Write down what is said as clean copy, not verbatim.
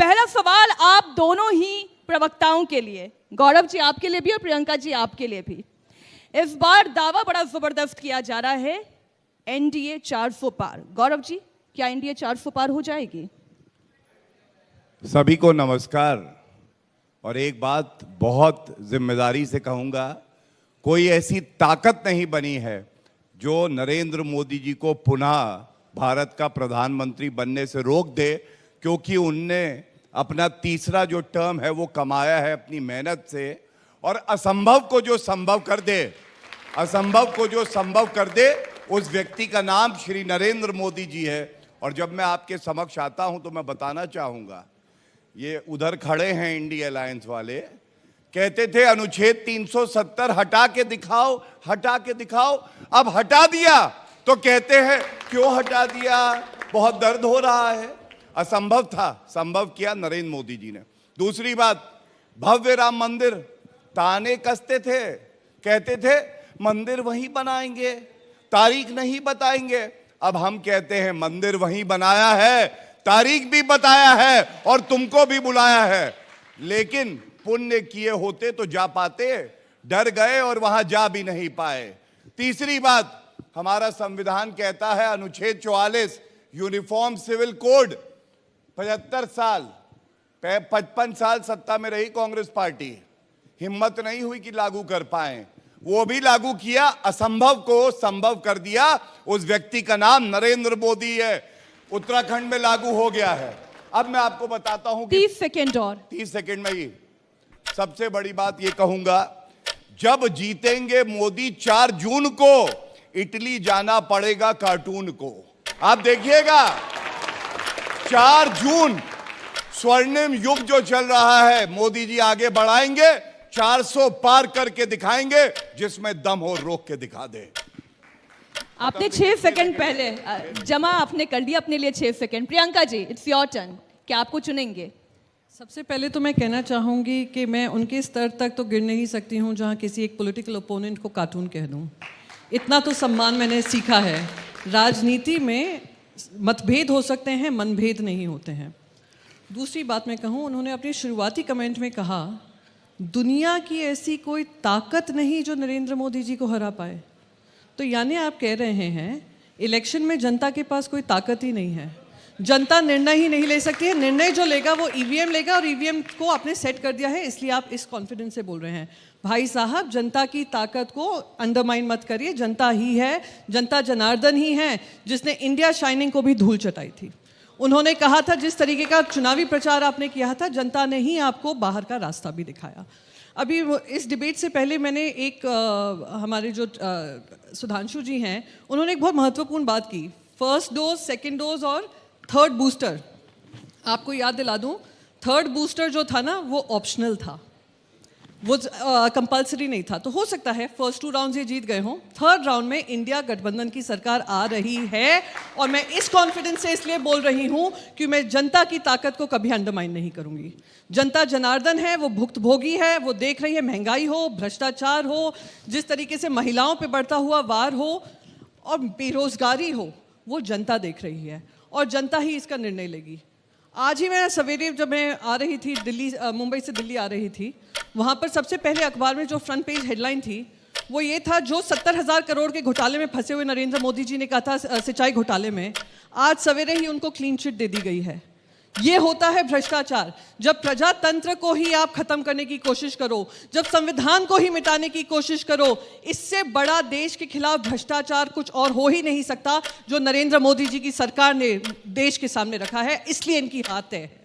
पहला सवाल आप दोनों ही प्रवक्ताओं के लिए, गौरव जी आपके लिए भी और प्रियंका जी आपके लिए भी। इस बार दावा बड़ा जबरदस्त किया जा रहा है एनडीए 400 पार। गौरव जी, क्या एनडीए 400 पार हो जाएगी? सभी को नमस्कार। और एक बात बहुत जिम्मेदारी से कहूंगा, कोई ऐसी ताकत नहीं बनी है जो नरेंद्र मोदी जी को पुनः भारत का प्रधानमंत्री बनने से रोक दे, क्योंकि उनने अपना तीसरा जो टर्म है वो कमाया है अपनी मेहनत से। और असंभव को जो संभव कर दे, असंभव को जो संभव कर दे, उस व्यक्ति का नाम श्री नरेंद्र मोदी जी है। और जब मैं आपके समक्ष आता हूं तो मैं बताना चाहूंगा, ये उधर खड़े हैं इंडिया अलायंस वाले, कहते थे अनुच्छेद 370 हटा के दिखाओ, हटा के दिखाओ। अब हटा दिया तो कहते हैं क्यों हटा दिया, बहुत दर्द हो रहा है। असंभव था, संभव किया नरेंद्र मोदी जी ने। दूसरी बात, भव्य राम मंदिर, ताने कसते थे, कहते थे मंदिर वहीं बनाएंगे, तारीख नहीं बताएंगे। अब हम कहते हैं मंदिर वहीं बनाया है, तारीख भी बताया है और तुमको भी बुलाया है। लेकिन पुण्य किए होते तो जा पाते, डर गए और वहां जा भी नहीं पाए। तीसरी बात, हमारा संविधान कहता है अनुच्छेद 44 यूनिफॉर्म सिविल कोड, 75 साल 55 साल सत्ता में रही कांग्रेस पार्टी, हिम्मत नहीं हुई कि लागू कर पाए। वो भी लागू किया, असंभव को संभव कर दिया। उस व्यक्ति का नाम नरेंद्र मोदी है। उत्तराखंड में लागू हो गया है। अब मैं आपको बताता हूं 30 सेकेंड और 30 सेकेंड में ही सबसे बड़ी बात ये कहूंगा, जब जीतेंगे मोदी 4 जून को इटली जाना पड़ेगा कार्टून को। आप देखिएगा 4 जून स्वर्णिम युग जो चल रहा है, मोदी जी आगे बढ़ाएंगे, 400 पार करके दिखाएंगे, जिसमें दम हो रोक के दिखा दे। आपने 6 सेकंड पहले जमा आपने कर लिया अपने लिए 6 second. Priyanka ji, it's your turn, क्या आपको चुनेंगे? सबसे पहले तो मैं कहना चाहूँगी कि मैं उनके स्तर तक तो गिर नहीं सकती हूँ जहाँ किसी एक पॉलिटिकल ओपोनेंट को कार्टून कह दूँ। इतना तो सम्मान मैंने सीखा है। राजनीति में मतभेद हो सकते हैं, मनभेद नहीं होते हैं। दूसरी बात मैं कहूँ, उन्होंने अपने शुरुआती कमेंट में कहा दुनिया की ऐसी कोई ताकत नहीं जो नरेंद्र मोदी जी को हरा पाए। तो यानी आप कह रहे हैं इलेक्शन में जनता के पास कोई ताकत ही नहीं है, जनता निर्णय ही नहीं ले सकती है। निर्णय जो लेगा वो ईवीएम लेगा और ईवीएम को आपने सेट कर दिया है, इसलिए आप इस कॉन्फिडेंस से बोल रहे हैं। भाई साहब, जनता की ताकत को अंडरमाइन मत करिए। जनता ही है, जनता जनार्दन ही है जिसने इंडिया शाइनिंग को भी धूल चटाई थी। उन्होंने कहा था जिस तरीके का चुनावी प्रचार आपने किया था, जनता ने ही आपको बाहर का रास्ता भी दिखाया। अभी इस डिबेट से पहले मैंने एक हमारे जो सुधांशु जी हैं, उन्होंने एक बहुत महत्वपूर्ण बात की, फर्स्ट डोज, सेकेंड डोज और थर्ड बूस्टर। आपको याद दिला दूं, थर्ड बूस्टर जो था ना वो ऑप्शनल था, वो कंपल्सरी नहीं था। तो हो सकता है फर्स्ट 2 राउंड ये जीत गए हों, थर्ड राउंड में इंडिया गठबंधन की सरकार आ रही है। और मैं इस कॉन्फिडेंस से इसलिए बोल रही हूं कि मैं जनता की ताकत को कभी अंडरमाइन नहीं करूंगी। जनता जनार्दन है, वो भुक्तभोगी है, वो देख रही है महंगाई हो, भ्रष्टाचार हो, जिस तरीके से महिलाओं पर बढ़ता हुआ वार हो और बेरोजगारी हो, वो जनता देख रही है और जनता ही इसका निर्णय लेगी। आज ही मैं सवेरे जब मैं आ रही थी दिल्ली, मुंबई से दिल्ली आ रही थी, वहाँ पर सबसे पहले अखबार में जो फ्रंट पेज हेडलाइन थी वो ये था, जो 70,000 करोड़ के घोटाले में फंसे हुए नरेंद्र मोदी जी ने कहा था सिंचाई घोटाले में, आज सवेरे ही उनको क्लीन चिट दे दी गई है। ये होता है भ्रष्टाचार। जब प्रजातंत्र को ही आप खत्म करने की कोशिश करो, जब संविधान को ही मिटाने की कोशिश करो, इससे बड़ा देश के खिलाफ भ्रष्टाचार कुछ और हो ही नहीं सकता जो नरेंद्र मोदी जी की सरकार ने देश के सामने रखा है। इसलिए इनकी हाथ है।